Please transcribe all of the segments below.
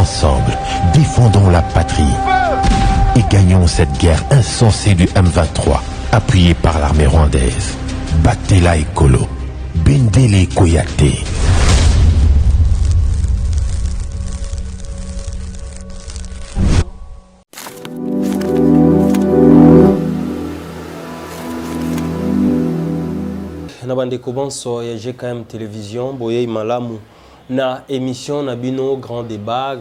Ensemble, défendons la patrie et gagnons cette guerre insensée du M23, appuyée par l'armée rwandaise. Battez-la Ekolo, Bendele Koyate. Nabande kobanso ya GKM télévision boye malamu na émission na bino grand débat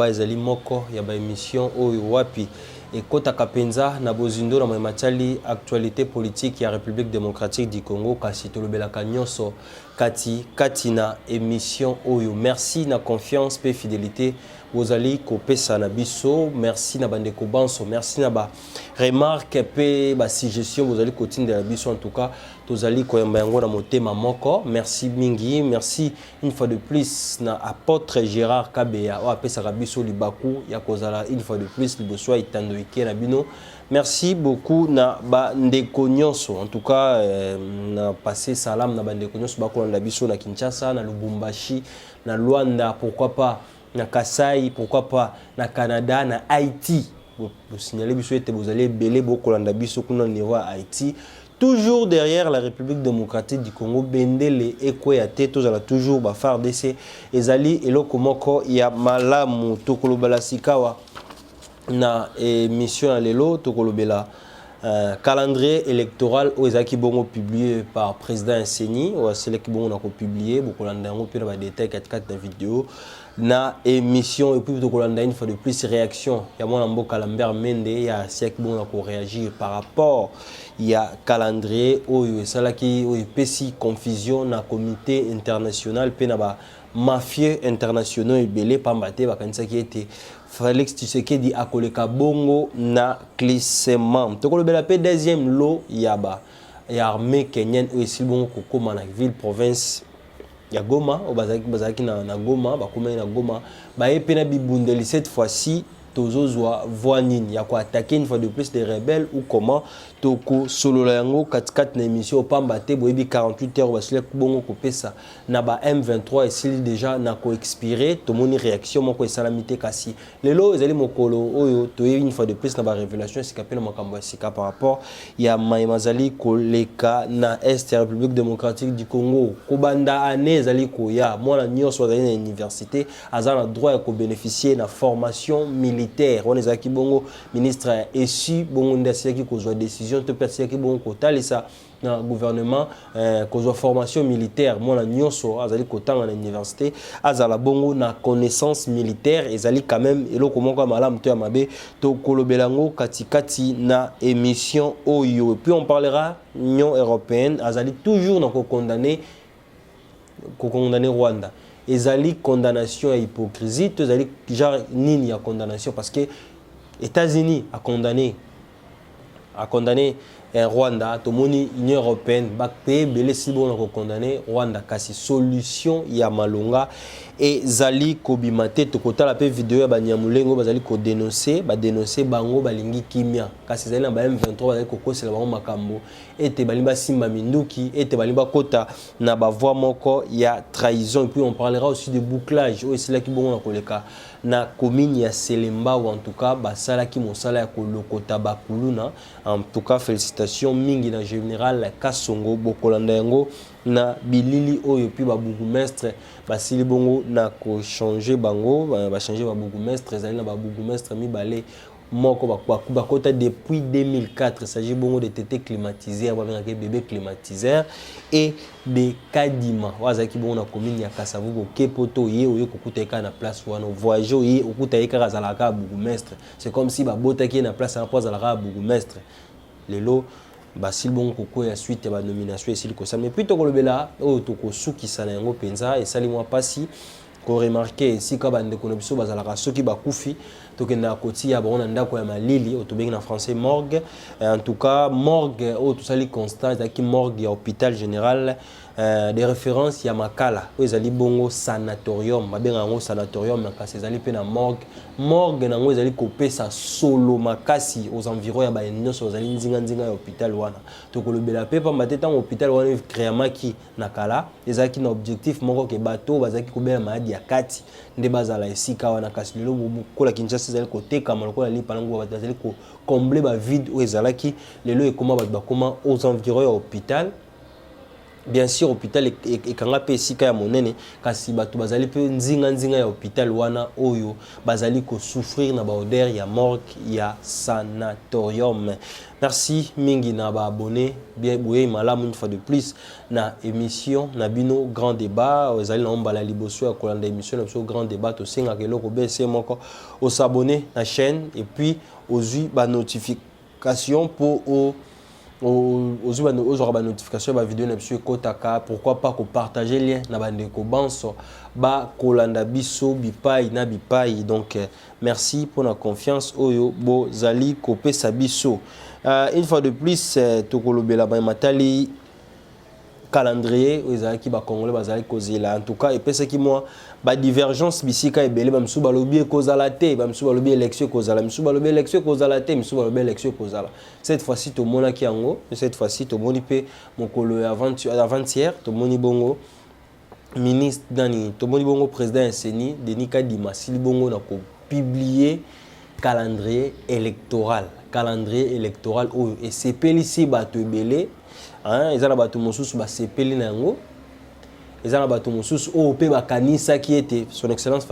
ezali moko ya ba émission oyo wapi ekota kapenza na bozindo na matali actualité politique ya République démocratique du Congo kasi tolobelaka nyonso kati na émission oyo. Merci na confiance pe fidélité bozali kopesa na biso. Merci na bande kobanso, merci na ba remarque pe ba suggestion bozali kotinda na biso. En tout cas tozali koyamba yango na motema moko. Merci mingi, merci une fois de plus na apôtre Gérard Kabeya o apesa biso libaku ya kozala une fois de plus liboso itando ike na bino. Merci beaucoup na bandeko nyonso. En tout cas na passé salam na bandeko nyonso bakolanda biso na Kinshasa, na Lubumbashi, na Luanda, pourquoi pas na Kasai, pourquoi pas na Canada, na Haïti. Vous signalez biso ete vous allez belé bokolanda biso kuna niveau Haïti. Toujours derrière la République démocratique du Congo, Bendele Ekoyate, tozala toujours ba FARDC ezali eloko moko ya malamu tokolobala sikawa na émission à lelo tokolobela calendrier électoral aux ezaki bongo publié par président Nseni ou seleki bongo na ko publier bokolanda ngo pe na ba détails 4 vidéo na émission et puis tokolanda une fois de plus réaction ya mwana mboka Lambert Mende ya seleki bongo na ko réagir par rapport ya calendrier oyo esalaki oyo pesi confusion na comité international pe na ba mafieux internationaux ebele pambate bakanisaki ete Félix Tshisekedi akoleka bongo na glissement. Tokolobela pe deuxième lot yaba ya armée kenyenne oyo esili bongo kokoma na ville province ya Goma o bazaki na Goma bakoma na Goma baye pe na bibundeli cette fois-ci tozozwa voix nini ya ko attaquer une fois de plus les rebelles ou comment toko solo la yango 4 na émission pamba te boyebi 48 heures basile bongo ko pesa na ba M23 esili déjà na ko expirer to moni réaction moko esalamité kasi lelo ezali mokolo oyo toye une fois de plus na ba révélation sikapé na makambo ya sika par rapport ya maimazali koleka na Est République démocratique du Congo ko banda année ezali ko ya mwana nyonso azali na université azala droit ya ko bénéficier na formation militaire. On estaki bongo ministre essu bongo ndasiaki kozwa décision to persaki bongo kotalisa na gouvernement kozwa formation militaire mona nyonso azali kotanga na université azala bongo na connaissance militaire ezali quand même eloko moko malamu to ya mabe to kolobelango katikati na émission oyo. Et puis on parlera Union européenne azali toujours na ko condamner Rwanda. Ezali condamnation à hypocrisie, ezali genre nini ya condamnation parce que États-Unis a condamné Rwanda, to moni Union européenne ba pays belé si bon na condamné Rwanda kasi solution ya malonga ezali kobimate to kotala pe vidéo ya banyamulengo bazali ko dénoncer bango balingi kimia kasi ezali na ba M23 bazali kokosela bango makambo ete balimba simba minduki ete balimba kota na ba voix moko ya trahison. Et puis on parlera aussi de bouclage o esila ki bongo na koleka na commune ya Selemba ou en tout cas basala ki mosala ya kolokota bakuluna. En tout cas félicitations mingi na général Kasongo bokolanda yango na bilili oyo puis ba bourgmestre basili bongo na ko changer bango ba changer ba bourgmestre ezali na ba bourgmestre mibale moko bakota depuis 2004. Il s'agit bongo de tété climatiseur babengaki bébé climatiseur et de kadima wazaki bongo na commune ya Kasavugo kepoto ye oyo kokuta eka na place wana voyager ye okuta eka kazalaka bourgmestre. C'est comme si ba botaki na place en pose à la bourgmestre lelo basil bon koko ya suite ya ba nomination esili ko ça. Mais puis tokolobela o toko sukisa na yango penza et sali moi pasi ko remarquer si ka bande ko biso bazalaka soki bakufi tokenda koti ya bona ndako ya malili otobengi na français morgue. En tout cas morgue o to sali constat ki morgue ya hôpital général des références ya makala oyo ezali bongo sanatorium babenga yango sanatorium kasi ezali pe na morgue nango ezali kopesa solo makasi aux environs ya banyonso ozali nzinga ya hôpital wana tokolobela pe pamba te ntango hôpital wana créamaki na kala ezalaki na objectif moko ke bato bazalaki kobela maladi ya kati nde bazala esika wana kasi lelo kola Kinshasa ezali kotekama lokola lipa nango bato bazali kocombler bavide oyo ezalaki lelo ekoma bato bakoma aux environs ya hôpital. Bien sûr, hôpital et quand on esika ya monene kasi bato bazali pe nzinga ya hôpital wana oyo bazali ko souffrir na ba odeur ya morgue ya sanatorium. Merci mingi na ba abonné bien boye malamu une fois de plus na émission na bino grand débat ezali na mbala liboso ya kolanda émission na biso grand débat to singa keloko BC moko au s'abonner na chaîne et puis aux ba notification pour aux notifications ba vidéo na biso ekotaka pourquoi pas ko partager lien na bandeko banso ba kolanda biso bipai na bipai donc merci pour la confiance oyo bozali kopesa biso une fois de plus tokolobela ba matali calendrier ezalaki ba congolais bazali kozela en tout cas epesaki moi ba divergence bisika ebele ba msuba lobi kozala te ba msuba lobi élection kozala msuba lobi élection kozala te msuba lobi élection kozala cette fois-ci to mona ki yango cette fois-ci to moni pe mokolo avant-hier to moni bongo ministre dani to moni bongo président Seni Denis Kadima sili bongo na ko publier calendrier électoral oyo et sepeli si bato ebele ils ont battu mon sous sepeli nango ils ont battu mon sous au pe bakanisa qui était son excellence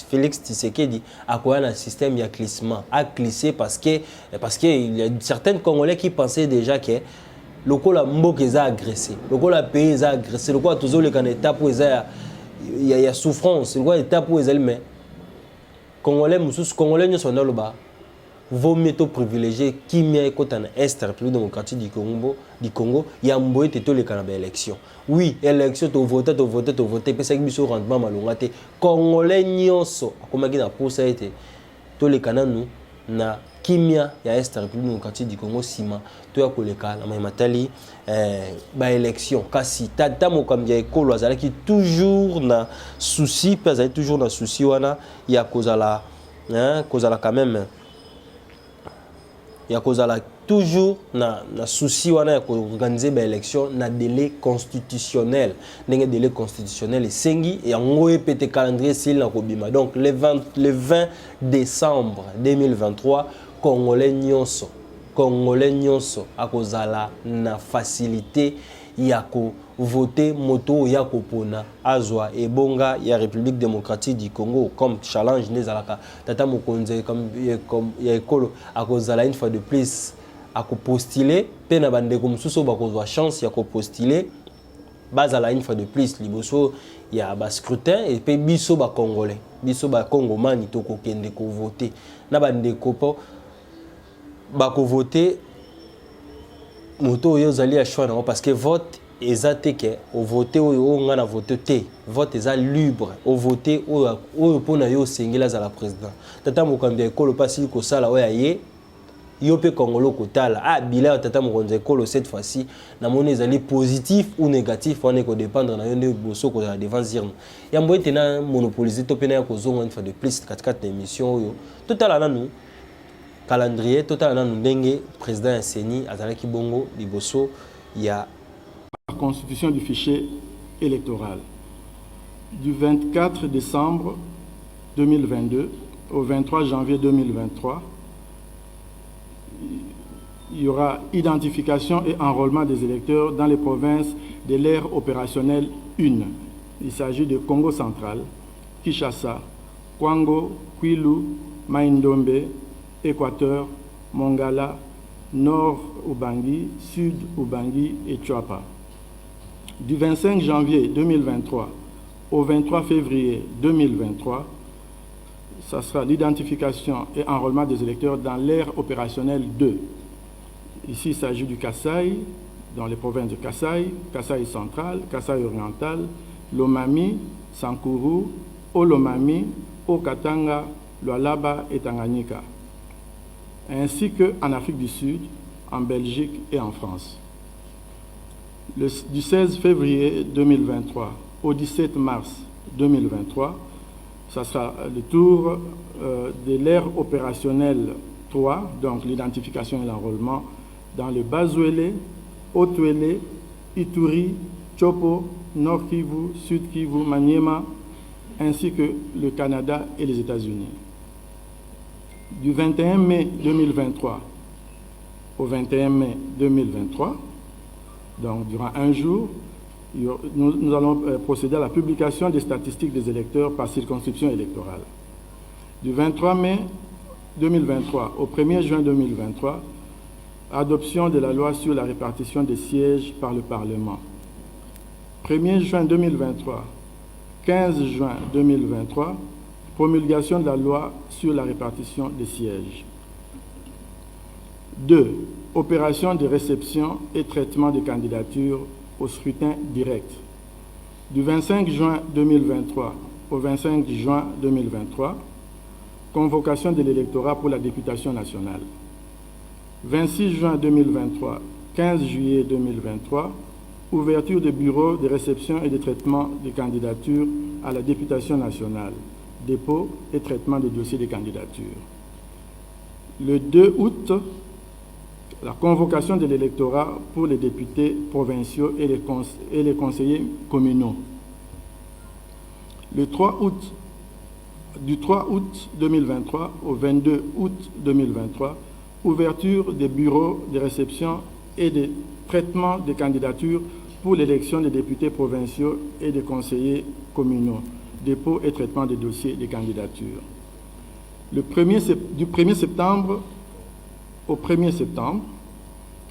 Félix Tshisekedi a quoi un système ya glissement a glissé parce que il y a certains Congolais qui pensaient déjà que le col a mboka eza agressé le col a pays eza agressé le col toujours le can étape où il y a souffrance le col étape où ils mais Congolais mususu Congolais ne sont dans le bas vaut mieux privilégier qui m'est côté en Est République démocratique du Congo il y a mboye te le canaba élection oui élection to voter parce que biso rendement malongate Congolais nyonso akomaki na posa été to le kananu na kimia ya Est République démocratique du Congo sima to ya koleka na matali ba élection kasi tata mokambi ya ekolo azalaki toujours na souci pe azali toujours na souci wana ya kozala quand même il y a toujours na souci wana ya organiser ba élection na délai constitutionnel ndenge délai constitutionnel esengi et ngoye pété calendrier sil na kobima donc le 20 décembre 2023 congolais nyonso akozala na facilité ya ko voter moto ya kopona azwa ebonga ya République démocratique du Congo comme challenge nezalaka tata mokonze comme ya ekolo akozala une fois de plus akopostuler pe na bandeko mususu bakozwa chance ya kopostuler bazala une fois de plus liboso ya ba scrutin et pe biso ba congolais biso ba congomani to kokende ko voter na bandeko po ba ko voter moto yo zali a choix parce que vote ezate ke au voter o ngana voter te vote eza libre au voter o pona yo sengela za la président tata mokambi ekolo pasi ko sala oya ye yo pe kongolo kotala bila tata mokonzi ekolo cette fois-ci na moni ezali positif ou négatif on est ko dépendre na yo nde boso ko la devant zirna ya mboye tena monopoliser to pena ya ko zonga une fois de plus 4 émissions yo totala nanu calendrier total nanu ndenge président Seni azalaki bongo liboso ya la constitution du fichier électoral du 24 décembre 2022 au 23 janvier 2023 il y aura identification et enrôlement des électeurs dans les provinces de l'ère opérationnelle 1. Il s'agit de Congo central, Kinshasa, Kwango, Kwilu, Maïndombe, Équateur, Mongala, Nord Ubangi, Sud Ubangi et Tchouapa. Du 25 janvier 2023 au 23 février 2023, ça sera l'identification et enrôlement des électeurs dans l'ère opérationnelle 2. Ici, il s'agit du Kasaï, dans les provinces de Kasaï, Kasaï central, Kasaï oriental, Lomami, Sankuru, Olomami, Okatanga, Lualaba et Tanganyika, ainsi qu'en Afrique du Sud, en Belgique et en France. Du 16 février 2023 au 17 mars 2023, ça sera le tour de l'ère opérationnelle 3, donc l'identification et l'enrôlement, dans le Bas-Ouélé, Haut-Ouélé, Ituri, Chopo, Nord Kivu, Sud Kivu, Maniema, ainsi que le Canada et les États-Unis. Du 21 mai 2023 au 21 mai 2023, donc durant un jour, nous allons procéder à la publication des statistiques des électeurs par circonscription électorale. Du 23 mai 2023 au 1er juin 2023, adoption de la loi sur la répartition des sièges par le Parlement. 1er juin 2023, 15 juin 2023, promulgation de la loi sur la répartition des sièges. 2. Opération de réception et traitement des candidatures au scrutin direct. Du 25 juin 2023 au 25 juin 2023, convocation de l'électorat pour la députation nationale. 26 juin 2023, 15 juillet 2023, ouverture des bureaux de réception et de traitement des candidatures à la députation nationale, dépôt et traitement des dossiers de candidature. Le 2 août, la convocation de l'électorat pour les députés provinciaux et les conseillers communaux. Le 3 août, du 3 août 2023 au 22 août 2023, ouverture des bureaux de réception et de traitement des candidatures pour l'élection des députés provinciaux et des conseillers communaux, dépôt et traitement des dossiers de candidature. Du 1er septembre au 1er septembre,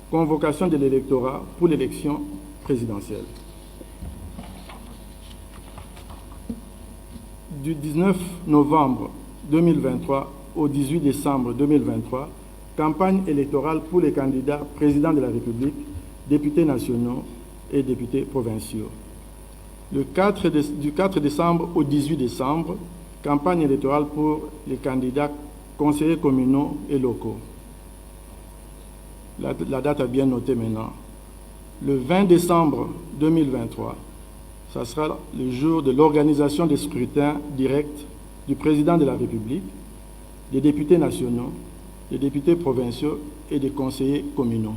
convocation de l'électorat pour l'élection présidentielle. Du 19 novembre 2023 au 18 décembre 2023, campagne électorale pour les candidats présidents de la République, députés nationaux et députés provinciaux. Du 4 décembre au 18 décembre, campagne électorale pour les candidats conseillers communaux et locaux. La date est bien notée maintenant. Le 20 décembre 2023, ça sera le jour de l'organisation des scrutins directs du président de la République, des députés nationaux, des députés provinciaux et des conseillers communaux.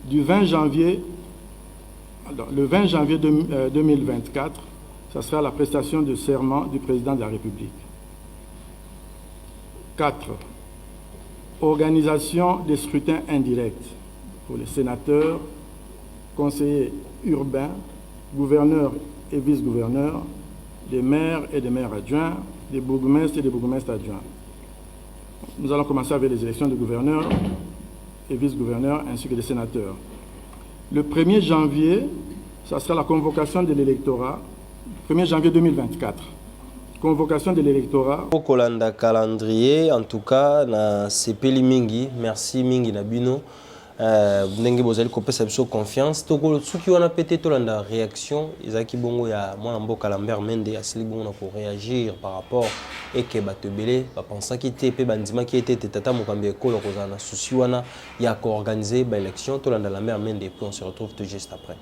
Le 20 janvier 2024, ça sera la prestation de serment du président de la République. 4. Organisation des scrutins indirects pour les sénateurs, conseillers urbains, gouverneurs et vice-gouverneurs, des maires et des maires adjoints, des bourgmestres et des bourgmestres adjoints. Nous allons commencer avec les élections de gouverneurs et vice-gouverneurs ainsi que des sénateurs. Le 1er janvier, ça sera la convocation de l'électorat, 1er janvier 2024. Convocation de l'électorat. Au Kolanda calendrier, en tout cas, na sepeli mingi, merci mingi na bino. Ndenge bozali kopesa biso confiance. Toko suki wana pété tolanda réaction, ezaki bongo ya mwana mboka Lambert Mende asili bongo na ko réagir par rapport et que batebele ba pensa ki te pe bandima ki était tata mokambe ekolo kozana souci wana ya ko organiser ba élection tolanda Lambert Mende et puis on se retrouve tout juste après.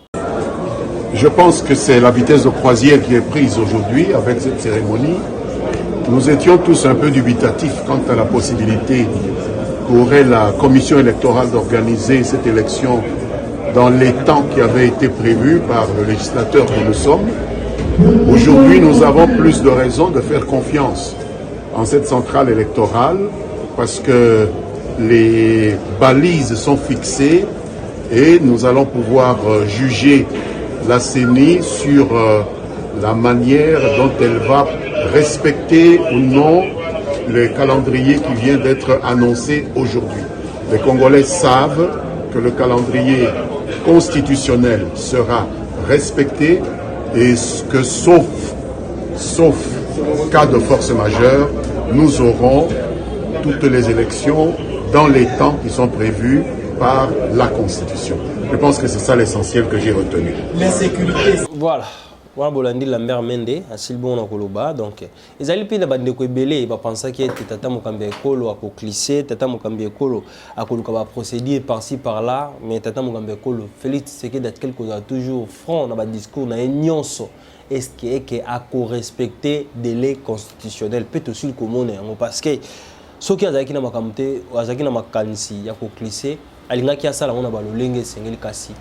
Je pense que c'est la vitesse de croisière qui est prise aujourd'hui avec cette cérémonie. Nous étions tous un peu dubitatifs quant à la possibilité qu'aurait la commission électorale d'organiser cette élection dans les temps qui avaient été prévus par le législateur que nous sommes. Aujourd'hui, nous avons plus de raisons de faire confiance en cette centrale électorale parce que les balises sont fixées et nous allons pouvoir juger la CENI sur la manière dont elle va respecter ou non le calendrier qui vient d'être annoncé aujourd'hui. Les Congolais savent que le calendrier constitutionnel sera respecté et que sauf cas de force majeure, nous aurons toutes les élections dans les temps qui sont prévus par la Constitution. Je pense que c'est ça l'essentiel que j'ai retenu. Voilà. wana bolandi Lambert Mende asili bon na koloba donc ezali pe na bandeko ebele ba pensa que tata mokambi ekolo akoclisser tata mokambi ekolo akoluka ba procédure par-ci par-là mais tata mokambi ekolo Félix Tshisekedi quelque chose toujours franc na ba discours na nyonso est-ce que a co-respecter délai constitutionnel peut aussi commoner parce que soki azaki na makamte azaki na makanisi ya koclisser alingaki asala ngona ba lolenge sengeli kasi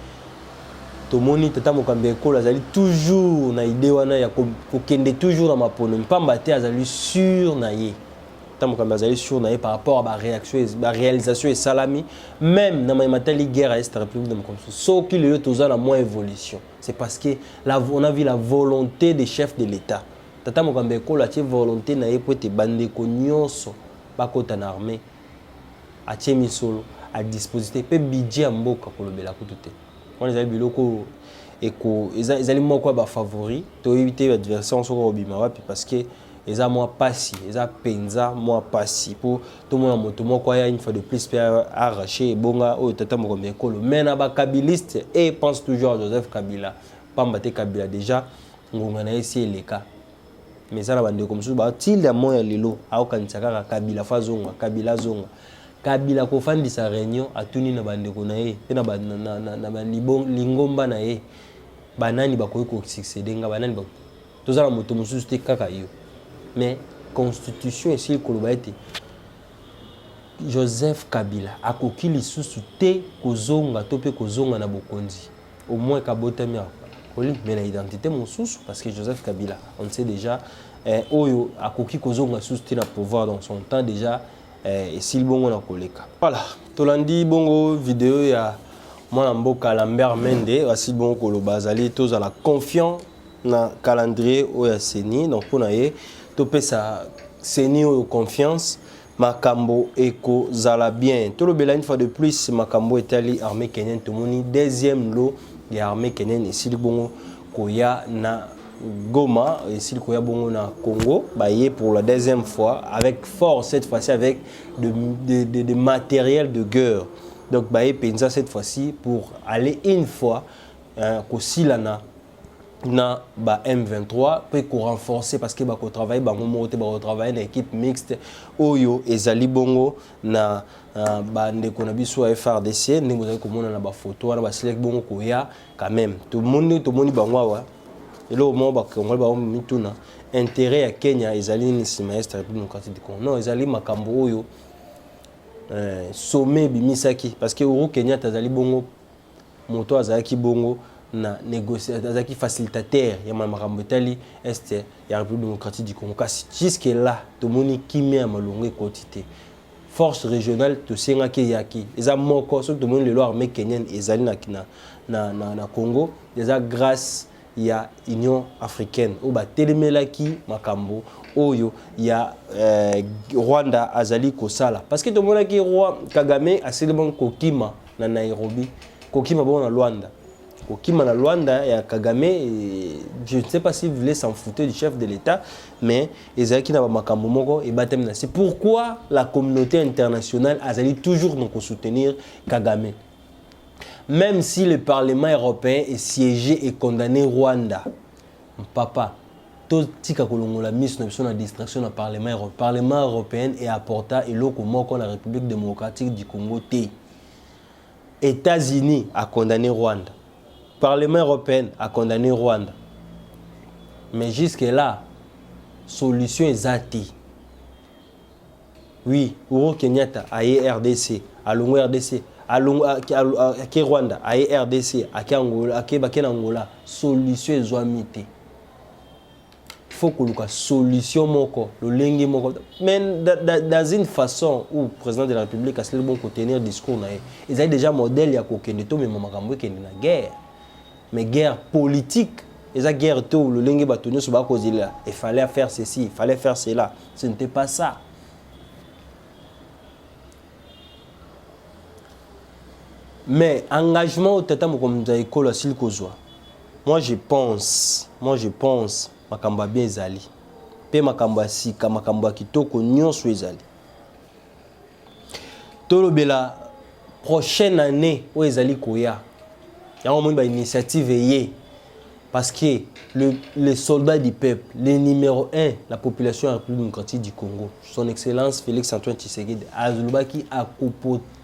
tomoni tata mokambi ekolo azali toujours na idée wana ya kokende toujours na mapono mpamba te azali sûr na ye tata mokambi azali sûr na ye par rapport à ba réalisation et salami même na matali guerre à est république démocratique soki le toza na moins évolution c'est parce que on a vu la volonté des chefs de l'état tata mokambi ekolo atie volonté na ye po te bandeko nyonso bakota na armée atie misolo à disposition pe budget mboka kolobela kutu te on les a biloko eko ezali moko ba favori to éviter l'adversaire soko obima wapi parce que eza moi passi eza penza moi passi pour tout le monde moto moko ya une fois de plus peut arracher bonga o tata mokombe ekolo mais na ba kabiliste et pense toujours à Joseph Kabila pamba te Kabila déjà ngonga na esi eleka mais ça la bande comme ça ba til ya moya lelo au kanisa kaka Kabila fazonga Kabila zonga Kabila kofandi sa réunion atuni na bandeko na ye pe na na lingomba na ye banani bakoyi ko succéder nga banani ba tozala moto mususu te kaka yo mais constitution esi koloba ete Joseph Kabila akoki lisusu te kozonga to pe kozonga na bokonzi au moins kabotami akoli mais na identité mususu parce que Joseph Kabila on sait déjà oyo akoki kozonga susu te na pouvoir dans son temps déjà et s'il bongo na koleka voilà tolandi bongo vidéo ya mwana mboka Lambert Mende asi bongo koloba azali toza la confiant na calendrier oya seni donc pona ye to pesa seni oyo confiance makambo eko zala bien tolobela une fois de plus makambo etali armée kenyenne tomoni deuxième lot ya armée kenyenne esili bongo koya na Goma et s'il y a bon na Congo, baillé pour la deuxième fois avec force cette fois-ci avec de matériel de guerre. Donc baillé pensa cette fois-ci pour aller une fois Kosilana na ba M23 pour renforcer parce que ba ko travailler ba moment ba travailler na équipe mixte oyo ezali bongo na ba ndeko na biso FRDC ndenge vous komona na ba photo na ba select bongo koya quand même tout le monde bangwa et là au moment où on mituna intérêt à Kenya ezali ni sima est République démocratique du Congo non ezali makambo oyo sommet bimisaki parce que Uhuru Kenyatta azali bongo moto azaki bongo na négociateur azaki facilitateur ya makambo tali est ya République démocratique du Congo kasi jusque là to moni kimia malongo quantité force régionale to senga ke yaki eza moko so to moni le armée kenyenne ezali na Congo déjà grâce il y a Union africaine ou ba telemelaki makambo oyo ya Rwanda azali kosala parce que to mona ki roi Kagame aselement kokima na Nairobi kokima bon na Luanda kokima na Luanda ya Kagame je ne sais pas si vous voulez s'en foutre du chef de l'État mais ezaki na makambo moko et batem na c'est pourquoi la communauté internationale azali toujours donc soutenir Kagame. Même si le Parlement européen est siégé et condamné Rwanda, papa, tout tika kolongola mise na distraction dans le Parlement européen est apporté et loko moko la République démocratique du Congo té. États-Unis a condamné Rwanda. Parlement européen a condamné Rwanda. Mais jusque là, solution est zati. Oui, Uhuru Kenyatta a RDC, à Longo RDC. À Rwanda, à RDC, à Angola, à Angola, solution est zoamité. Il faut que la solution moko, le lingue moko. Mais dans une façon où le président de la République a bon tenir discours, ils ont déjà modèle ya kokende to mais makambo kende na guerre. Mais guerre politique, ils ont guerre to le lingue batonyo so ba cause là. Il fallait faire ceci, il fallait faire cela. Ce n'était pas ça. Mais engagement au tata mokomza ekolo sil kozwa. Moi je pense makamba bien ezali. Pe makamba sika makamba kitoko nyonso ezali. Tolobela prochaine année o ezali koya. Yango mo ba initiative ye. Parce que les soldats du peuple, les numéro 1, la population de la République démocratique du Congo, son Excellence Félix-Antoine Tshisekedi, qui a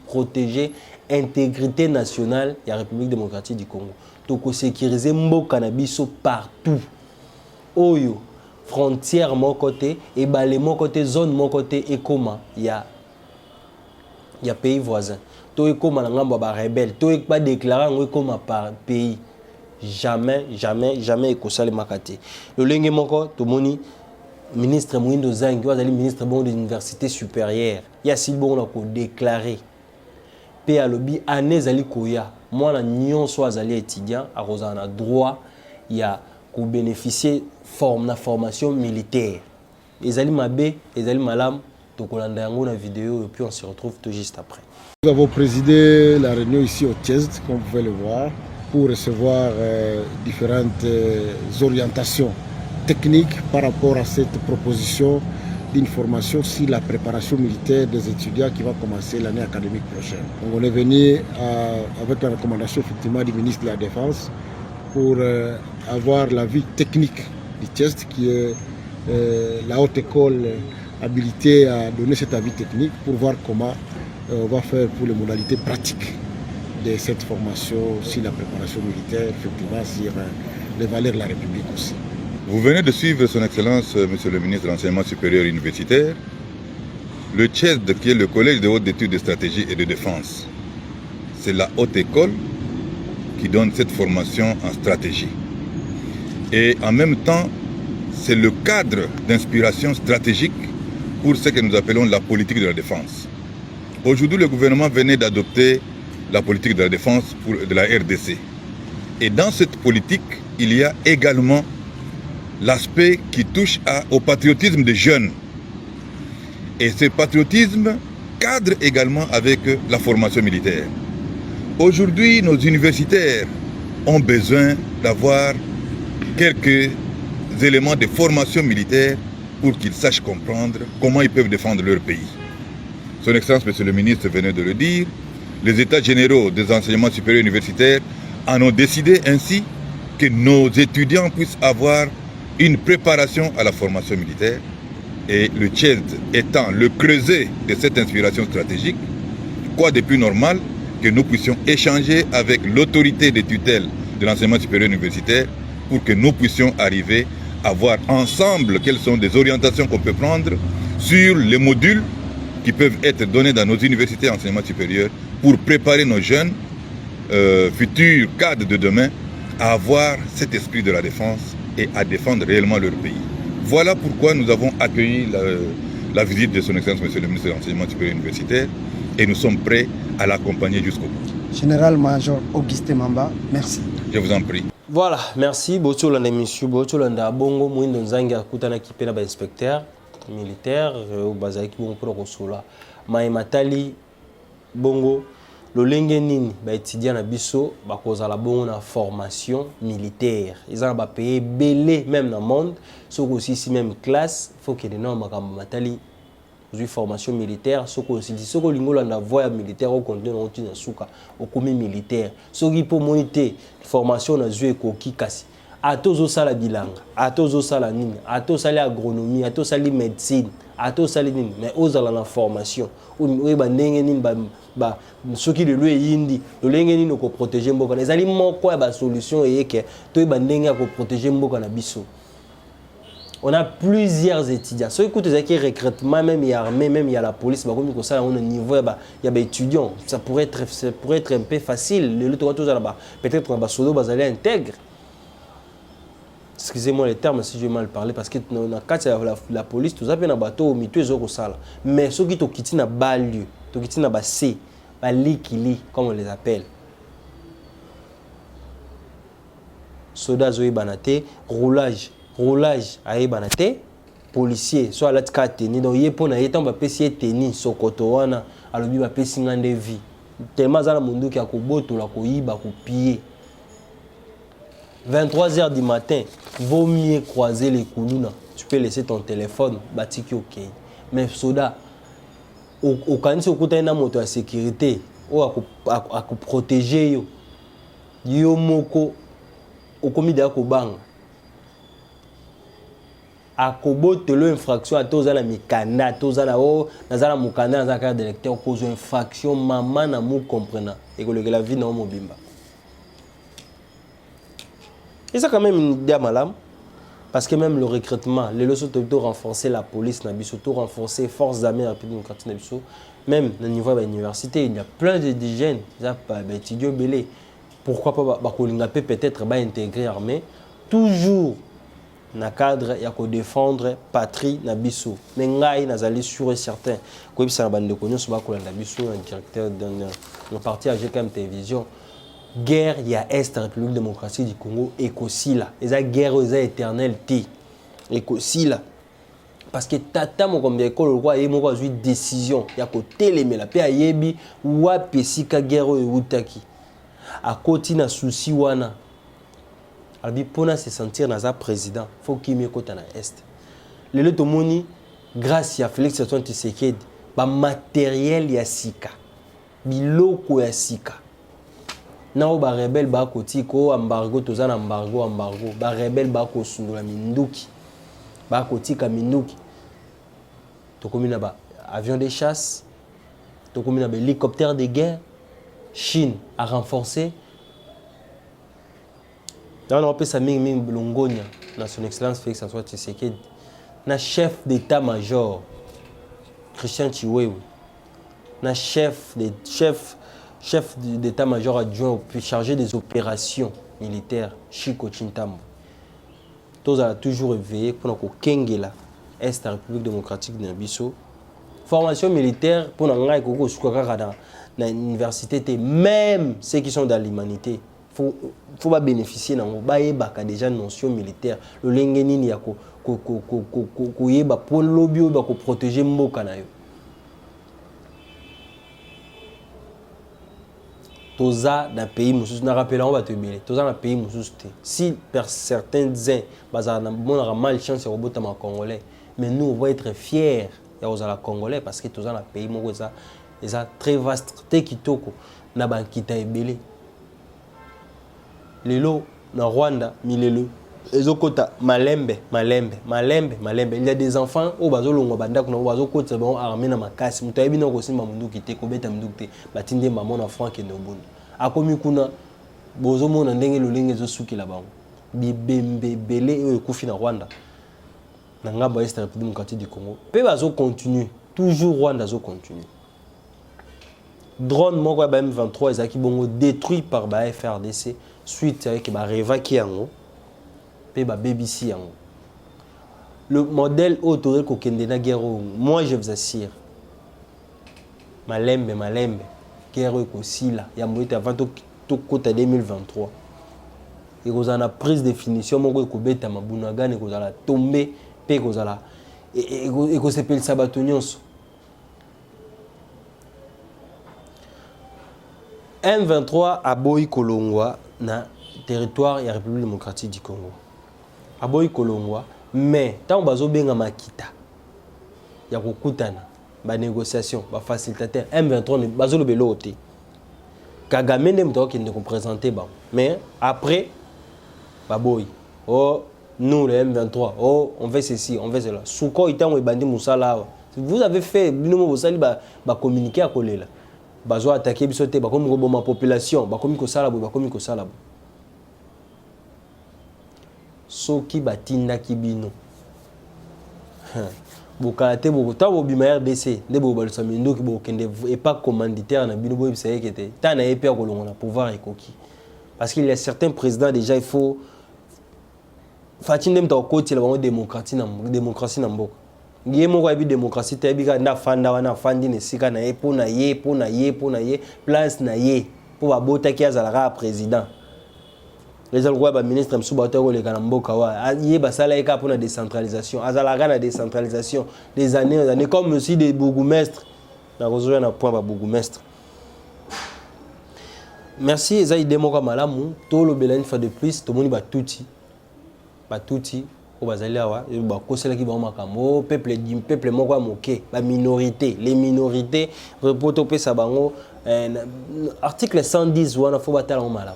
protégé l'intégrité nationale de la République démocratique du Congo. Donc, sécuriser le cannabis partout. Oyo, frontière mon côté, et balé mon côté, zone mon côté, et comment il y a pays voisins. Tout est comme un rebelle, tout est pas déclaré comme un pays. Jamais écossais les makate. Le lingue moko to moni ministre Mwindo Zangi wa zali ministre bon de l'université supérieure. Ya si bon ko déclarer. Pe alobi année zali koya. Moi na nyonso azali étudiant a rozana droit ya ko bénéficier na formation militaire. Ezali mabe, ezali malam to kolanda yango na vidéo et puis on se retrouve tout juste après. Nous avons présidé la réunion ici au TIESD, comme vous pouvez le voir, pour recevoir différentes orientations techniques par rapport à cette proposition d'une formation sur la préparation militaire des étudiants qui va commencer l'année académique prochaine. Donc on est venu avec la recommandation effectivement du ministre de la Défense pour avoir l'avis technique du TIESD qui est la haute école habilitée à donner cet avis technique pour voir comment on va faire pour les modalités pratiques de cette formation sur la préparation militaire, effectivement sur les valeurs de la République aussi. Vous venez de suivre son Excellence, Monsieur le ministre de l'Enseignement supérieur universitaire, le TIESD qui est le Collège de haute études de stratégie et de défense. C'est la haute école qui donne cette formation en stratégie. Et en même temps, c'est le cadre d'inspiration stratégique pour ce que nous appelons la politique de la défense. Aujourd'hui, le gouvernement venait d'adopter la politique de la défense de la RDC. Et dans cette politique, il y a également l'aspect qui touche au patriotisme des jeunes. Et ce patriotisme cadre également avec la formation militaire. Aujourd'hui, nos universitaires ont besoin d'avoir quelques éléments de formation militaire pour qu'ils sachent comprendre comment ils peuvent défendre leur pays. Son Excellence, Monsieur le ministre, venait de le dire, les États généraux des enseignements supérieurs universitaires en ont décidé ainsi que nos étudiants puissent avoir une préparation à la formation militaire. Et le TIESD étant le creuset de cette inspiration stratégique, quoi de plus normal que nous puissions échanger avec l'autorité de tutelle de l'enseignement supérieur universitaire pour que nous puissions arriver à voir ensemble quelles sont des orientations qu'on peut prendre sur les modules qui peuvent être donnés dans nos universités d'enseignement supérieur pour préparer nos jeunes futurs cadres de demain à avoir cet esprit de la défense et à défendre réellement leur pays. Voilà pourquoi nous avons accueilli la visite de son Excellence, Monsieur le ministre de l'Enseignement supérieur universitaire, et nous sommes prêts à l'accompagner jusqu'au bout. Général-major Augustin Mamba, merci. Je vous en prie. Voilà, merci. Botolanda monsieur, Botolanda Bongo, Mwindo Nzangi akutana kipena ba inspecteur militaire au bazaki bongo pour kosola. Matali Bongo lolenge nini ba étudiant na biso ba kozala bongo na formation militaire. Ils ont ba payer belé même dans le monde, soko aussi si même classe, faut que des noms makambo matali une formation militaire, soko aussi dit soko lingola na voie militaire au contenu na uti na suka au commis militaire. Soki pour moniter formation na zue koki kasi. Atozo sala bilanga, atozo sala nini, atozo sala agronomie, atozo sala médecine, atozo sala nini, mais ozala na formation. Ou ba ndenge nini ba soki de lui yindi, le ndenge nini ko protéger mboka. Ezali moko ba solution eyeke to ba ndenge ko protéger mboka na biso. On a plusieurs étudiants. Ceux qui ont recrutement, même il y a l'armée, même il y a la police, bah, comme ça, on a un niveau, il y a des étudiants. Ça pourrait être un peu facile. Peut-être qu'on va solo, aller intègre. Excusez-moi les termes si je vais mal parler, parce que dans le cas de la police, tout ça, il y a un bateau, mais ceux qui ont quitté na banlieue, qui ont quitté na C, likili, comme on les appelle. Soda zoé banate, roulage à Ebanate, policier, soit la tika teni, donc yé pona yé tamba pesi teni, sokoto wana, alobi ba pesi ngande vie. Tellement zala mundu ki akoboto la koyiba ko piller. 23h du matin, vaut mieux croiser les koulouna. Tu peux laisser ton téléphone, batiki ok. Mais soda, au kanisi okuta na moto à sécurité, ou à protéger yo. Yo moko au comité à Kobang. À Kobo, tu as infraction à tous les mikanda, tous les mukanda, dans la carte d'électeur, cause infraction, maman n'a mou comprenant. Et que la vie n'a pas mobimba. Et ça, quand même, une idée à malam. Parce que même le recrutement, les leçons de renforcer la police, surtout renforcer les forces armées de la République démocratique, même au niveau de l'université, il y a plein de jeunes, étudiants belés. Pourquoi pas peut-être intégrer l'armée, toujours dans le cadre, il y a que défendre la patrie na biso. Mais ngai nazali sûr et certain. Comme ça, bande de connus sur la biso, un directeur d'un parti AGKM Télévision. Guerre, il y a Est, la République démocratique du Congo, et aussi là. Et ça guerre, c'est éternel, et aussi là. Parce que tata, mon comme l'école, le roi, il y a une décision. Il y a côté les mais la paix à yebi, ou à pesika guerre et outaki. À côté na souci wana. Alors, pour se sentir dans un président, il faut qu'il me côté na Est. Le lotomoni, grâce à Félix Antoine Tshisekedi, ba matériel ya sika, biloko ya sika. Nao ba rebelle ba koti ko embargo tozana embargo ba rebelle ba ko sundula minduki ba koti ka minduki to komina ba avion de chasse to komina ba hélicoptère de guerre. Chine a renforcé dans on appelle ça ming Longonia na son excellence Félix Antoine Tshisekedi na chef d'état-major Christian Chiwewe na chef d'état-major adjoint chargé des opérations militaires, Chico Chintambo. Tous a toujours éveillé pour que Kengela, Est la République démocratique de Nabiso. Formation militaire pour dans l'université, même ceux qui sont dans l'humanité. Il faut pas bénéficier de déjà notion militaire. Le lengeni yako pour lobby pour protéger mboka na yo. Toza dans pays mususu na rappelons ba te belé toza dans pays mususu si certains disaient bazar na bon mal chance ya robota ma congolais mais nous on va être fiers ya aux congolais parce que toza dans pays moko ça très vaste te kitoko na ba kita ebelé lelo na Rwanda milelo ezokota malembe il y a des enfants au bazolongo banda kuna bazokota ba armé na makasi muto yebi na ko simba munduki te ko beta munduki te batinde maman na Franck Ndobuni akomi kuna bozomona ndenge lolenge zosuki la bango bibembe belé e kufi na Rwanda na ngaba Est République démocratique du Congo pe bazo continue toujours Rwanda zo continue drone moko ba M23 ezaki bongo détruit par ba FRDC suite avec ba revaki yango ba BBC yango. Le modèle autorité kokende na guerre, moi je vous assure. Malembe guerre ko sila ya moite avant to kota 2023. Et vous en a prise définition moko ko beta mabunagane ko zala tomber pe ko zala et ko s'appelle sabatonyonso. M23 a boyi kolongwa na territoire ya République démocratique du Congo. Aboyi kolongwa mais tant bazo benga makita ya kokutana ba négociation ba facilitateur M23 bazo lobelo oté Kagame ndem to ki ne ko présenter ba mais après baboyi oh nous le M23 oh on fait ceci on fait cela suko itango ebandi musala vous avez fait binomo bosali ba communiquer à kolela bazo attaquer bisoté ba komi ko boma population ba komi ko sala ba komi ko sala soki batinda kibino bokate bokota bobima RDC nde bobalisa mindoki bokende et pas commanditaire na bino boy bisaye kete tana epia kolongo na pouvoir ekoki parce qu'il y a certains présidents déjà il faut fatinde mta okoti la bango démocratie na mboka ngiye moko abi démocratie te bika na fanda wana fandi ne sika na ye pona ye place na ye pour babota ki azalaka président. Les autres ministres de Msubato ou les Ganamboka, ils ont pour la décentralisation. Ils ont la décentralisation des années, comme aussi des bourgmestres. Nous avons un point de bourgmestre. Merci, Zaïd Demoka Malamou. Tout le bénin fois de plus, tout le monde batouti. Batouti, au Bazaliawa, il y a qui vont makambo, peuple moko moké, la minorité, les minorités, reporter ça bango. Article 110, il faut battre en malam.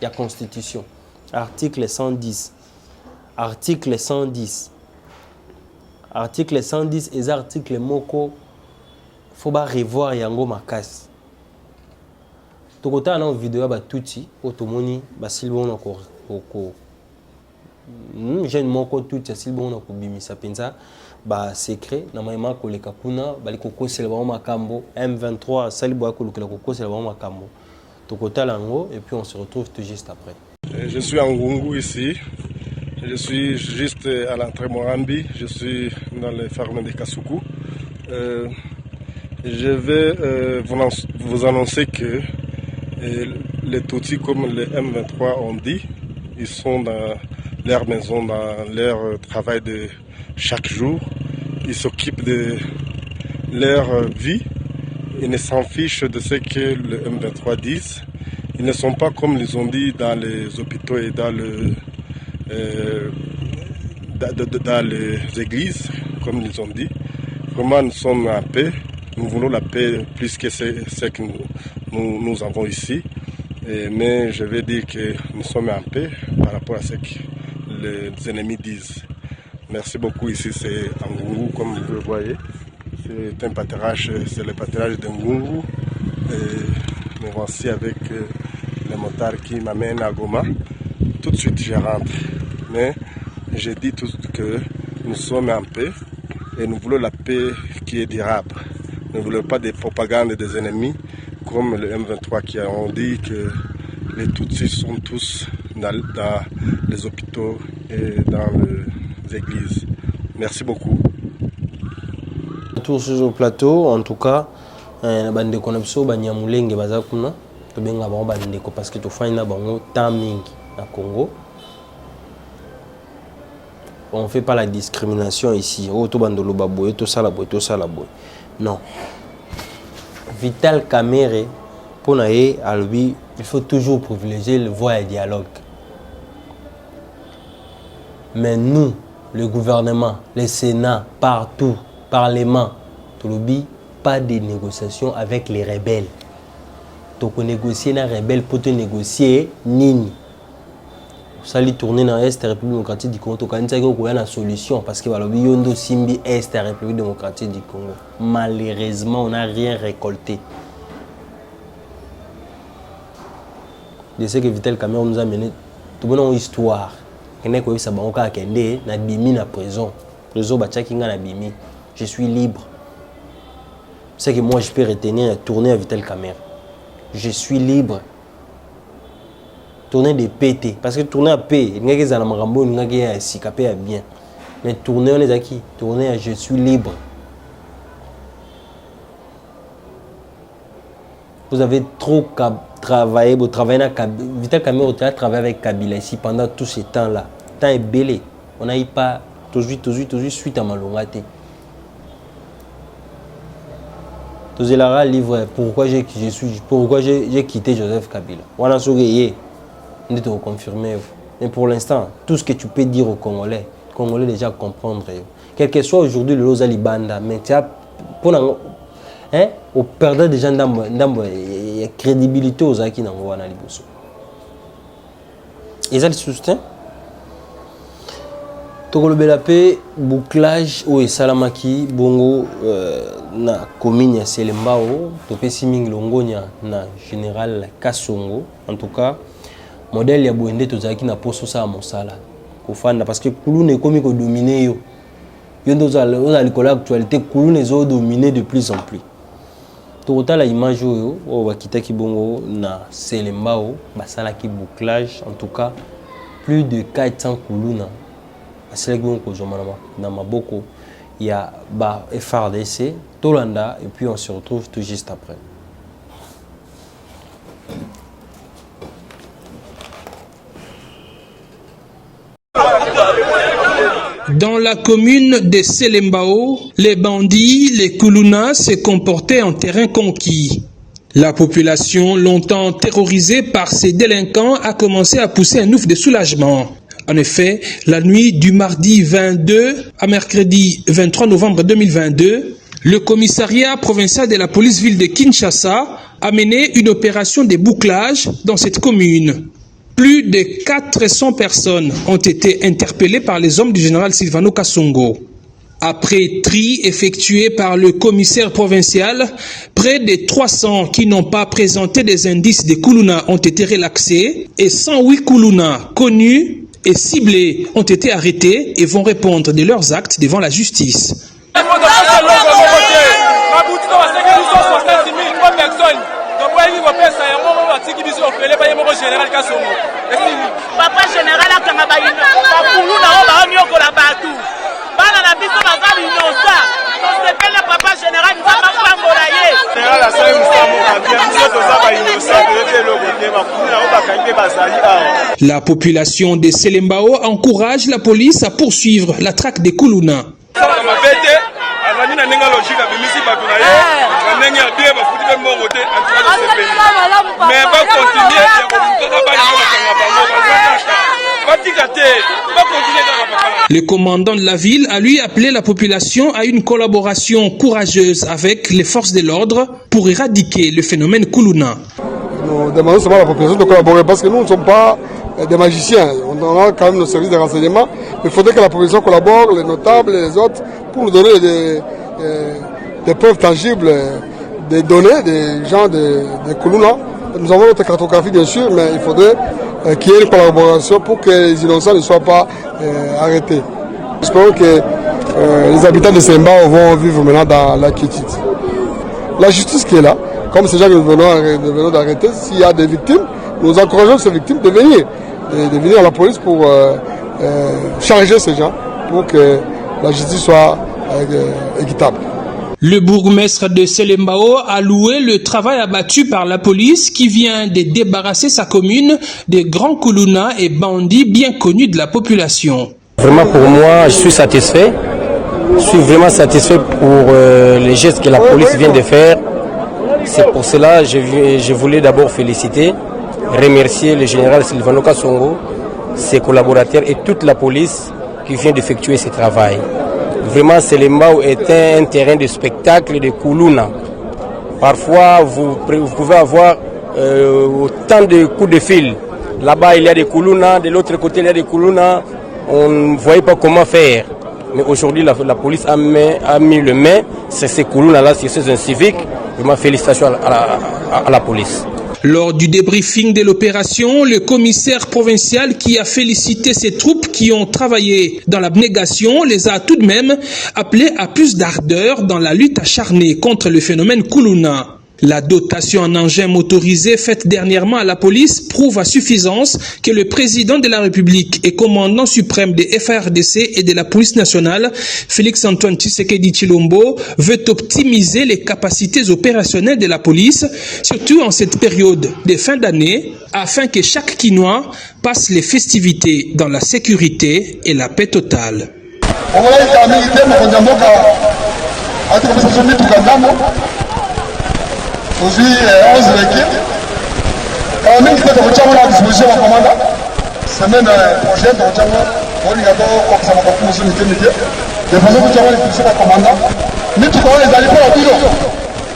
Il y a constitution. Article 110. Article 110. Article 110 et article moko faut ba revoir yango makasi. Tokota na vidéo ba tuti otomoni ba silbo na ko jeune moko tuti silbo na ko bimisa penza ba secret na maima ko leka kuna bali ko kosela ba makambo M23 salibo ko leka ko kosela ba makambo. Tokota lango et puis on se retrouve tout juste après. Je suis en Ngungu ici. Je suis juste à l'entrée Morambi. Je suis dans les fermes de Kasuku. Je vais vous annoncer que les Tutsis, comme les M23 ont dit, ils sont dans leur maison, dans leur travail de chaque jour. Ils s'occupent de leur vie. Ils ne s'en fichent de ce que les M23 disent. Ils ne sont pas comme ils ont dit dans les hôpitaux et dans les églises, comme ils ont dit. Vraiment, nous sommes en paix. Nous voulons la paix plus que ce que nous avons ici. Mais je vais dire que nous sommes en paix par rapport à ce que les ennemis disent. Merci beaucoup. Ici, c'est Ngungu, comme vous le voyez. C'est un pâturage, c'est le pâturage de Ngungu. Me voici avec le motard qui m'amène à Goma. Tout de suite, je rentre. Mais je dis tout que nous sommes en paix et nous voulons la paix qui est durable. Nous ne voulons pas des propagandes des ennemis comme le M23 qui ont dit que les Tutsis sont tous dans les hôpitaux et dans les églises. Merci beaucoup. Tout sur le plateau, en tout cas, bande konapso banyamulenge bazakuna to benga ba bande ko parce que to faina bango timing na Congo. On fait pas la discrimination ici. Oh to bandolo baboye to sala boy to sala boy. Non. Vital Kamerhe pour naé à lui, il faut toujours privilégier le voie et dialogue. Mais nous, le gouvernement, le Sénat, partout, Parlement, tout le bi, pas de négociation avec les rebelles. Donc on négocie les rebelles pour te négocier nini. Ça lui tourner dans l'Est République démocratique du Congo. Quand il y a une solution parce que voilà, yondo simbi Est République démocratique du Congo. Malheureusement, on n'a rien récolté. De ce que Vital Kamerhe nous a mené, tout le monde a une histoire. Il y a une histoire qui a été dans la prison. Je suis libre. C'est que moi je peux retenir et tourner à Vital Kamerhe. Je suis libre. Tourner des PT. Parce que tourner à P, il y a des gens qui sont bien. Mais tourner, on est à qui? Tourner à je suis libre. Vous avez trop travaillé, vous travaillez avec Vital Kamerhe a travaillé avec Kabila ici pendant tout ce temps-là. Le temps est belé. On n'a pas toujours suite à Malongate. Tozelara livre pourquoi j'ai quitté Joseph Kabila. On a souri. On te confirmer. Mais pour l'instant, tout ce que tu peux dire aux Congolais, les Congolais déjà comprendre. Quel que soit aujourd'hui le Lozali Banda, mais tu as pour au perdre des gens dans la crédibilité aux acquis dans le Liboso. Ils ont le soutien. Tokolo Belapé, bouclage ou Salamaki, Bongo, na commune ya Selembao, Topé Siming Longonia, na général Kassongo. En tout cas, modèle ya Boende Tozaki na poso sa mosala. Kofanda parce que Koulou n'est comme dominer yo. Yondo za l'actualité, Koulou n'est pas dominé de plus en plus. Total la image yo, o bakitaki bongo na Selembao, basala ki bouclage, en tout cas, plus de 400 Koulou na. C'est dans Maboko, il y a FRDC, Tolanda, et puis on se retrouve tout juste après. Dans la commune de Selembao, les bandits, les Koulouna, se comportaient en terrain conquis. La population, longtemps terrorisée par ces délinquants, a commencé à pousser un ouf de soulagement. En effet, la nuit du mardi 22 à mercredi 23 novembre 2022, le commissariat provincial de la police ville de Kinshasa a mené une opération de bouclage dans cette commune. Plus de 400 personnes ont été interpellées par les hommes du général Silvano Kasongo. Après tri effectué par le commissaire provincial, près de 300 qui n'ont pas présenté des indices de Kuluna ont été relaxés et 108 Kuluna connus et ciblés ont été arrêtés et vont répondre de leurs actes devant la justice. Papa général akanga ba bakulu na ba nyoko la batu bana na biso bazali nyonsa tosepele papa général nzamba pambola ye général asali musamu na biso tozaba innocent toyete logo te bakulu na bakangi bazali awa. La population de Selembao encourage la police à poursuivre la traque des Kuluna. Le commandant de la ville a lui appelé la population à une collaboration courageuse avec les forces de l'ordre pour éradiquer le phénomène Kuluna. Nous demandons seulement à la population de collaborer parce que nous ne sommes pas des magiciens. On a quand même nos services de renseignement. Il faudrait que la population collabore, les notables et les autres, pour nous donner des preuves tangibles, des données des gens de Kuluna. Nous avons notre cartographie bien sûr, mais il faudrait qu'il y ait une collaboration pour que les innocents ne soient pas arrêtés. J'espère que les habitants de Selembao vont vivre maintenant dans la quiétude. La justice qui est là, comme ces gens que nous venons d'arrêter, s'il y a des victimes, nous encourageons ces victimes de venir à la police pour charger ces gens, pour que la justice soit équitable. Le bourgmestre de Selembao a loué le travail abattu par la police qui vient de débarrasser sa commune des grands Kuluna et bandits bien connus de la population. Vraiment pour moi, je suis satisfait. Je suis vraiment satisfait pour les gestes que la police vient de faire. C'est pour cela que je voulais d'abord féliciter, remercier le général Silvano Kasongo, ses collaborateurs et toute la police qui vient d'effectuer ce travail. Vraiment, Selembao est un terrain de spectacle de Kuluna. Parfois, vous pouvez avoir autant de coups de fil. Là-bas, il y a des Kuluna, de l'autre côté, il y a des Kuluna. On ne voyait pas comment faire. Mais aujourd'hui, la police a mis le main sur ces Kuluna-là, sur ces inciviques. Vraiment, félicitations à la police. Lors du débriefing de l'opération, le commissaire provincial qui a félicité ses troupes qui ont travaillé dans l'abnégation les a tout de même appelés à plus d'ardeur dans la lutte acharnée contre le phénomène Kuluna. La dotation en engins motorisés faite dernièrement à la police prouve à suffisance que le président de la République et commandant suprême des FARDC et de la police nationale, Félix-Antoine Tshisekedi Tshilombo, veut optimiser les capacités opérationnelles de la police, surtout en cette période de fin d'année, afin que chaque Kinois passe les festivités dans la sécurité et la paix totale. Aujourd'hui, 11 équipes. On a mis à disposition la commande. Semaine prochaine, on y a comme ça, on va commencer le comité. De façon que tu vas disposition la commande. Mais tu connais les alliés pour la bureau.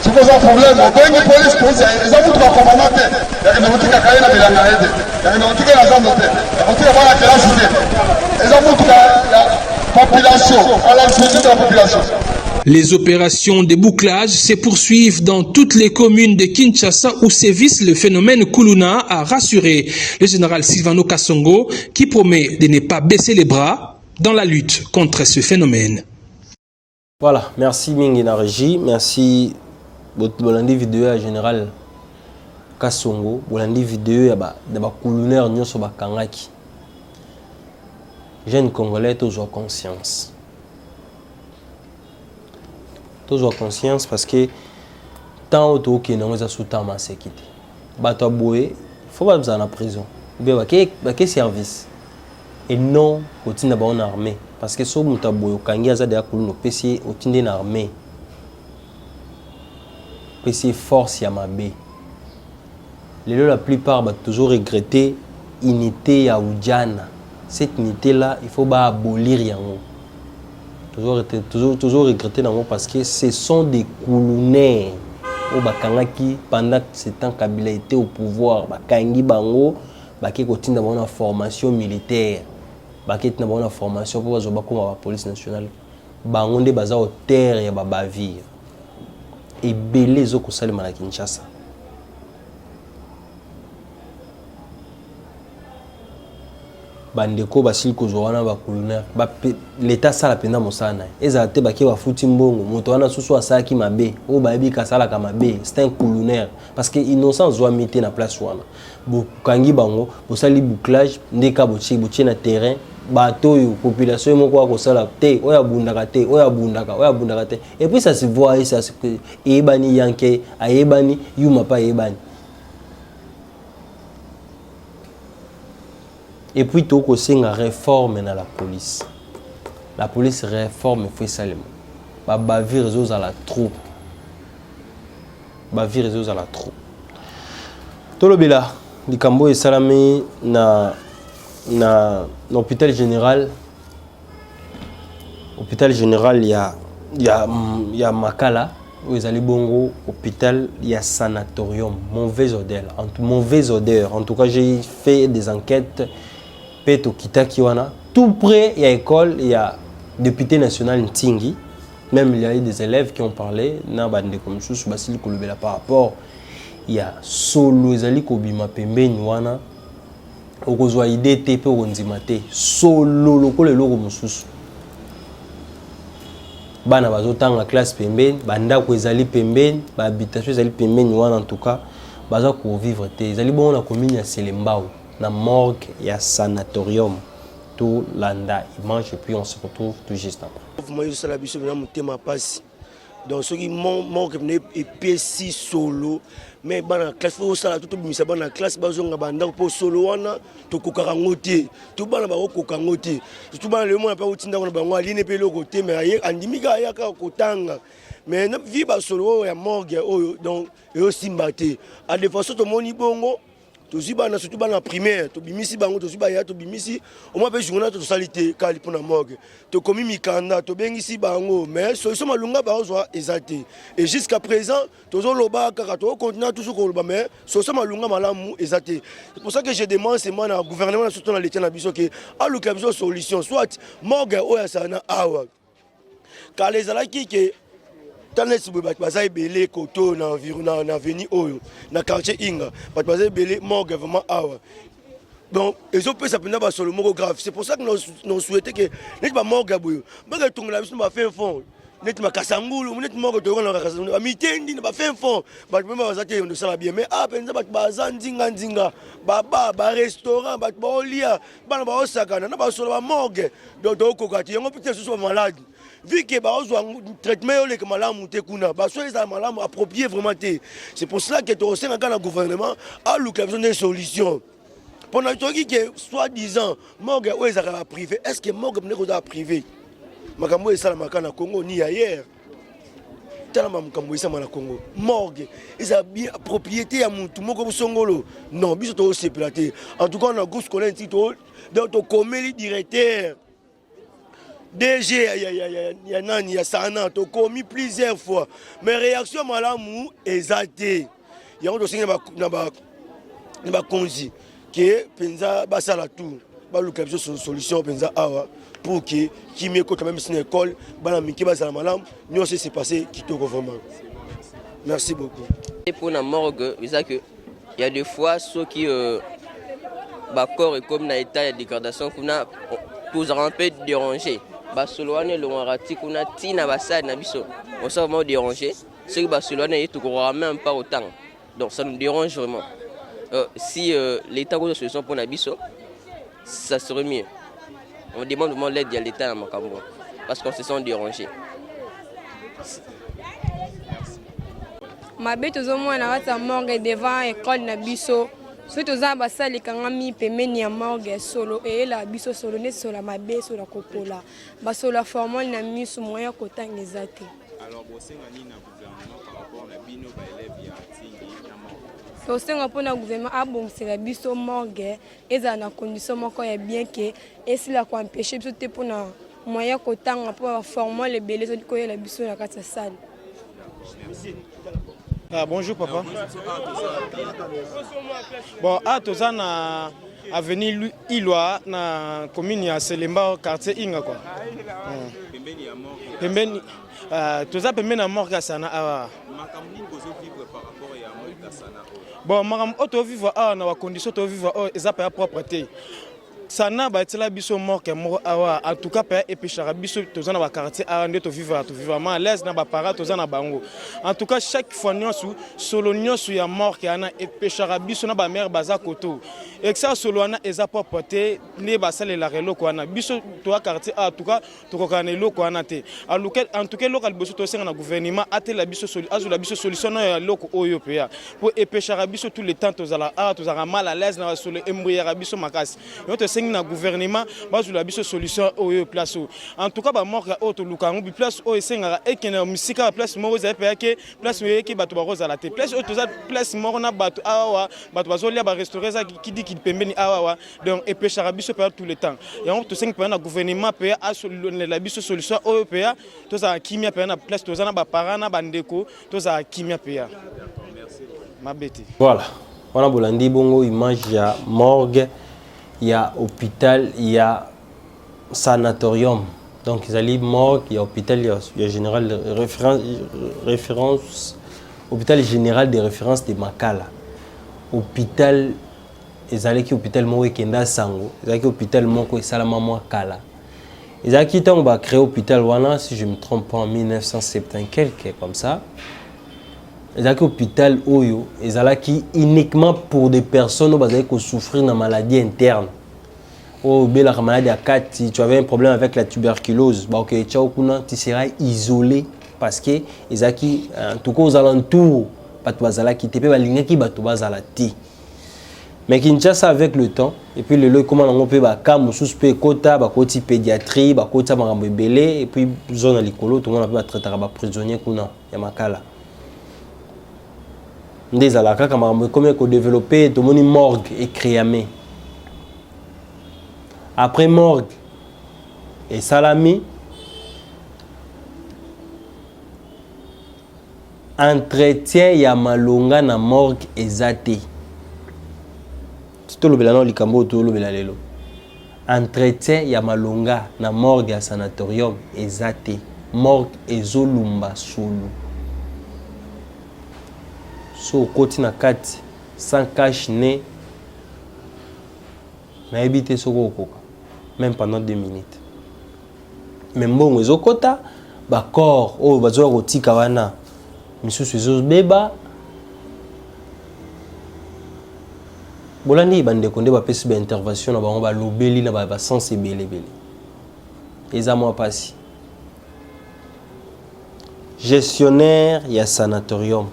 Si vous avez un problème, on peut une police, ils ont tout la commande. Il y a une boutique à Kaina de la Naïde. Il y a une boutique à la Zambie. Il y a une boutique à la cité. Ils ont tout la population, à la disposition de la population. Les opérations de bouclage se poursuivent dans toutes les communes de Kinshasa où sévisse le phénomène Kuluna, a rassuré le général Silvano Kasongo qui promet de ne pas baisser les bras dans la lutte contre ce phénomène. Voilà, merci Mingina Régie, merci Bolandi vidéo à général Kasongo, Bolandi vidéo à Kuluna Nyoso Bakangaki. Jeunes Congolais, toujours conscience. Toujours conscience parce que tant auto qui nous a soutenu ma sécurité. Bato boé, faut pas besoin en prison. Bien quel service. Et non, au tine ba en armée parce que so muta boé kangi aza de akulu PC au tine na armée. PC force ya mabe. La plupart va toujours regretter unité ya Oudjana. Cette unité là, il faut pas abolir yango. Toujours regretter parce que ce sont des Kulunaires au Bakangaki pendant que ce temps Kabila était au pouvoir. Bakangi Bango, baki kotinda bona formation militaire baki tinda bona formation pour bazoba comme la police nationale bango nde baza au terre ya babavire ebele ezokosalema na Kinshasa. Bandeko basili kozwa wana bakolonel l'état sala penda mosana ezala te baki bafuti mbongo moto wana susu asalaki mabe oyo bayebi kasalaka mabe c'est un colonel parce que innocent zwa mite na place wana bokangi bango bosali bouclage ndeka botie na terrain bato oyo population moko akosala te oyo abundaka te oyo abundaka te et puis ça se voit et ça se eyebani yanke ayebani yuma pa ayebani. Et puis tout aussi une réforme dans la police. La police réforme fait seulement. Bavir réseaux à la troupe. Bavir réseaux à la troupe. Tout le bila, Likambo et Salami na l'hôpital général. Hôpital général il y a Makala où ils allaient bongo hôpital il y a sanatorium mauvaise odeur. En tout cas j'ai fait des enquêtes. Tout près, il y a l'école, il y a le député national Ntingi. Même il y a eu des élèves qui ont parlé. Par rapport, il y a solo, ils kobima pembe niwana. Okozwa idée TP onzimate. Solo loko le loko mususu. Bana bazotanga classe pembe, banda ko ezali pembe, ba habitation ezali pembe niwana en tout cas, baza ko vivre te. Ezali bon na commune ya Selembao. Na morgue, il y a sanatorium, tout landa, il mange et puis on se retrouve tout juste après. Donc ceux qui morgue et PC solo, mais dans classe faut ça tout bimisa dans classe bazonga banda pour solo wana to kokarangote, tout bana ba kokangote, tout bana le monde pas utinda na bango aline pe le côté mais aye andimika ya ka kotanga. Mais na vie ba solo ya morgue donc et aussi mbaté. À des fois to moni bongo tozi bana surtout bana primaire to bimisi bango tozi ba ya to bimisi au moins pe journal to salite kali pour na morgue to komi mikanda to bengisi bango mais solution malunga ba ozwa ezate et jusqu'à présent tozo loba kaka to continue toujours ko loba mais solution malunga malamu ezate. C'est pour ça que je demande c'est moi na gouvernement surtout na l'état na biso que a l'occasion solution soit morgue oya sana awa car les alaki que Tanesi bazai belé koto na environ na avenue oyo na quartier Inga bazai belé morgue vraiment awa donc ils ont fait ça pendant solo moko grave. C'est pour ça que nous souhaitons que net ba morgue boyo ba tonga la biso ba fin fond net ma kasangulu net morgue to na kasangulu ba mitendi ba fin fond ba même bazate on sala bien mais ah penza ba bazandinga ndinga ba restaurant ba olia ba ba osaka na ba solo ba morgue donc kokati yango peut-être ce soit malade. Vu que un traitement est malamu te kuna ba so eza malamu approprié vraiment te. C'est pour cela que au sein du gouvernement a l'occasion de solution. Pendant que soi-disant morgue ou eza privé, est-ce que morgue n'est pas privé? Makambo esa makana Congo ni ailleurs. Tala makambo esa na Congo. Morgue eza bien propriété ya mutu moko busongolo. Non, biso to separaté. En tout cas on a goût scolaire titre donc to commis directeur DG, il y a Sana, tu as commis plusieurs fois. Mais réaction malamu exaltée. Il y a aussi un conzi qui est penza basala tout. Ba l'occasion solution penza awa pour que qui me quand même une école, bana miki basala malam, nous aussi c'est passé qui te vraiment. Merci beaucoup. Et pour la morgue, il y a des fois ceux qui corps et comme dans l'état de dégradation qu'on a tous un peu dérangé. Basoloane le warati kuna tina basad na biso on s'est vraiment dérangé c'est que Basoloane est tout même pas autant donc ça nous dérange vraiment si l'état a une solution pour Nabiso ça serait mieux on demande vraiment l'aide de l'état à Makambo parce qu'on se sent dérangé. Ma bête aux hommes na wata morgue devant école Nabiso. Surtout aux ambassades qui ont mis pemeni à morgue solo et la biso solo ne sur la mabe sur la copola. Baso la formule n'a mis sous moyen côté exact. Alors vous savez na gouvernement par rapport à bino ba élèves ya tingi na morgue. Au sein pour na gouvernement a bon c'est la biso morgue et ça na condition moko ya bien que et si la quoi empêcher biso te pour na moyen côté pour formule les belés ko la biso na kata salle. Merci. Ah, bonjour papa. Bon, à Tozana, avenue Ilwa na commune ya Selemba quartier Inga quoi. Pembeni ya mort. Pembeni toza pembeni na mort sana awa. Makamni bozo vivre par rapport ya mort sana. Bon makam auto vivre awa na wa condition to vivre eza pa propreté. Sana ba tela biso mort mort awa en tout cas pa epeshara biso toza na ba quartier awa nde to vivre vraiment à l'aise na ba para toza na bango. En tout cas chaque fois nyonso solo nyonso ya mort yana epeshara biso na ba mère baza koto. Et que ça solo wana eza propreté ne ba sale la relo ko wana biso to quartier en tout cas to ko kana loko wana te. En tout cas local biso to senga na gouvernement atela biso azula biso solution ya loko oyo pe pour epeshara biso tout le temps tozala mal à l'aise na solo embrouillera biso makasi. Na gouvernement bazula biso solution oyo place en tout cas ba mort ya auto lukangu bi place oyo sengara ekena misika place moko za pe ke place yeki bato ba roza la te place auto za place moko na bato awa bato bazolia ba restaurer za ki di ki pembeni awa donc epeshara biso pe tout le temps et on to seng pe na gouvernement pe a la biso solution oyo pe to za kimia pe na place to za na ba parana bandeko to za kimia pe mabeti voilà on a bolandi bongo image ya morgue. Il y a hôpital, il y a sanatorium. Donc, ils allaient morgue, il y a hôpital, il y a général de référence, hôpital général de référence de Makala. Hôpital, ils allaient qui hôpital Moé Kenda Sango, ils allaient qui hôpital Moko et Salama Kala. Ils allaient qui on va créer hôpital Wana, si je ne me trompe pas, en 1970 quelque comme ça. Ils allaient qui hôpital Oyo, ils allaient qui uniquement pour des personnes qui souffrent de maladie interne. Oh, la maladie à 4, si tu avais un problème avec la tuberculose, bah, okay, tu seras isolé parce que ils allaient qui, en tout cas aux alentours, mais Kinshasa avec le temps, et puis le comment on peut bakamu suspect kota bakoti pédiatrie bakota marambo belé et puis zone à l'écolo tout le monde peut traiter ba prisonnier kuna ya makala. Ndezala kaka marambo comme ko développer tout le monde morgue et créamé. Après morgue et salami entretien ya malonga na morgue ezate. Tout le belano likambo tout le belalelo. Entretien ya malonga na morgue ya sanatorium ezate. Morgue ezolumba solo. So koti na kati sans cache ne na ebité soko okoka même pendant 2 minutes. Même bon ezokota ba corps o bazo kotika wana misusu ezobeba bolandi bande konde ba pesi ba intervention na bango ba lobeli na ba sens ebele eza moi pasi gestionnaire ya sanatorium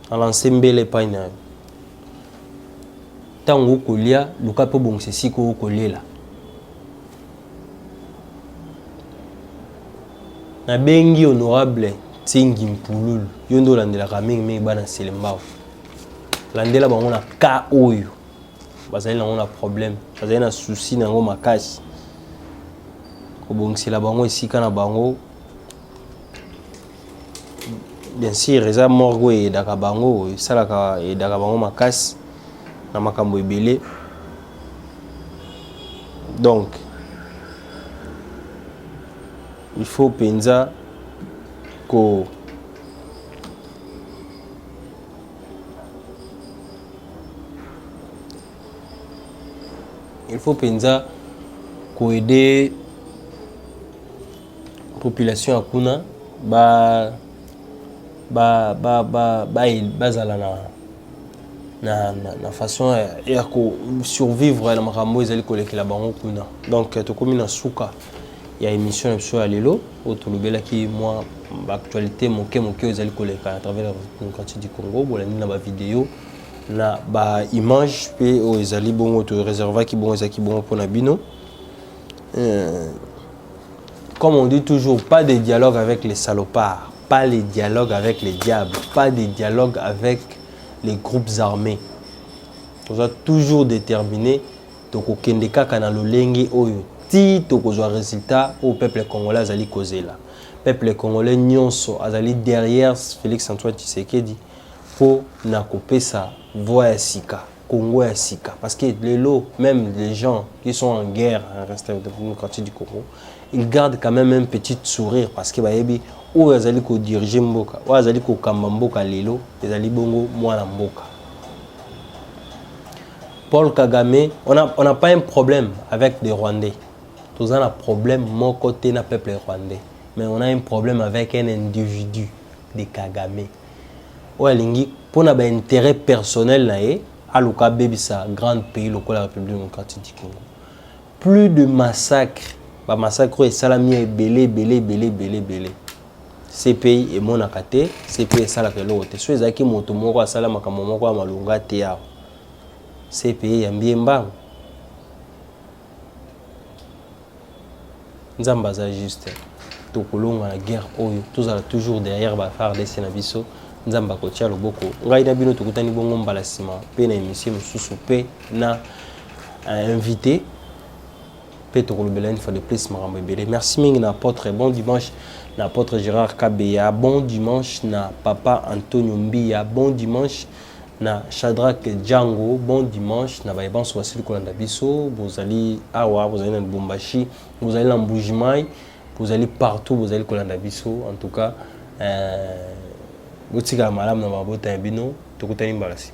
alancé mbele paina tango kolia luka po bongse siko kolela na bengi honorable Tingi Mpululu yondo landela mingi bana Selembao landela bango na ka oyo bazali na problème bazali na souci na ngo makasi ko bongsela bango esika na bango bien sûr eza morgo et daka bango salaka et daka bango makasi na makambo ebele donc il faut penza ko aider population ya kuna bazala na façon ya ko survivre na makambo ezali kolekela bango kuna donc tokomi na suka ya émission ya lelo otolobela ki moi actualité moke ezali koleka à travers le quartier du Congo bolandi na ba vidéo na ba image pe o ezali bongo to réserva ki bongo ezaki bongo pona bino comme on dit toujours pas de dialogue avec les salopards, pas les dialogues avec les diables, pas de dialogue avec les groupes armés. On doit toujours déterminer donc okende kaka na lolenge oyo ti tokozwa résultat au peuple congolais azali kozela. Peuple congolais nyonso azali derrière Félix Antoine Tshisekedi pour na kopesa voix ya sika, Congo ya sika. Parce que les lots, même les gens qui sont en guerre en reste démocratique du Congo, ils gardent quand même un petit sourire parce que bayebi ou azali ko diriger mboka, ou azali ko kamba mboka lelo, ezali bongo mwana mboka. Paul Kagame, on n'a pas un problème avec les Rwandais. Tous on a un problème mon côté na peuple rwandais, mais on a un problème avec un individu de Kagame. Ouais, lingi pour na intérêt personnel na e aluka bebisa grand pays local la République démocratique du Congo. Plus de massacres, ba massacre et salami belé. Ces pays et mon akate, ces pays sala que l'autre. Soit ezaki moto moko asala makambo moko malunga te ya. Ces pays yambiemba. Nzambaza juste. Tokolonga la guerre oyo, tous ala toujours derrière ba FARDC na biso. Nzamba kotia loboko. Ngai na bino tokutani bongo mbala sima. Pe na émission mususu pe na invité. Pe tokolobela une fois de plus marambo ebele. Merci mingi na apôtre, bon dimanche na apôtre Gérard Kabeya, bon dimanche na papa Antonio Mbia, bon dimanche na Shadrach Django, bon dimanche na Baïbanso Wassili Kolanda Biso, vous allez awa, vous allez dans Lubumbashi, vous allez dans Mbujimai, vous allez partout, vous allez Kolanda Biso, en tout cas, vous tika malam na mabota bino, tokutani mbalasi.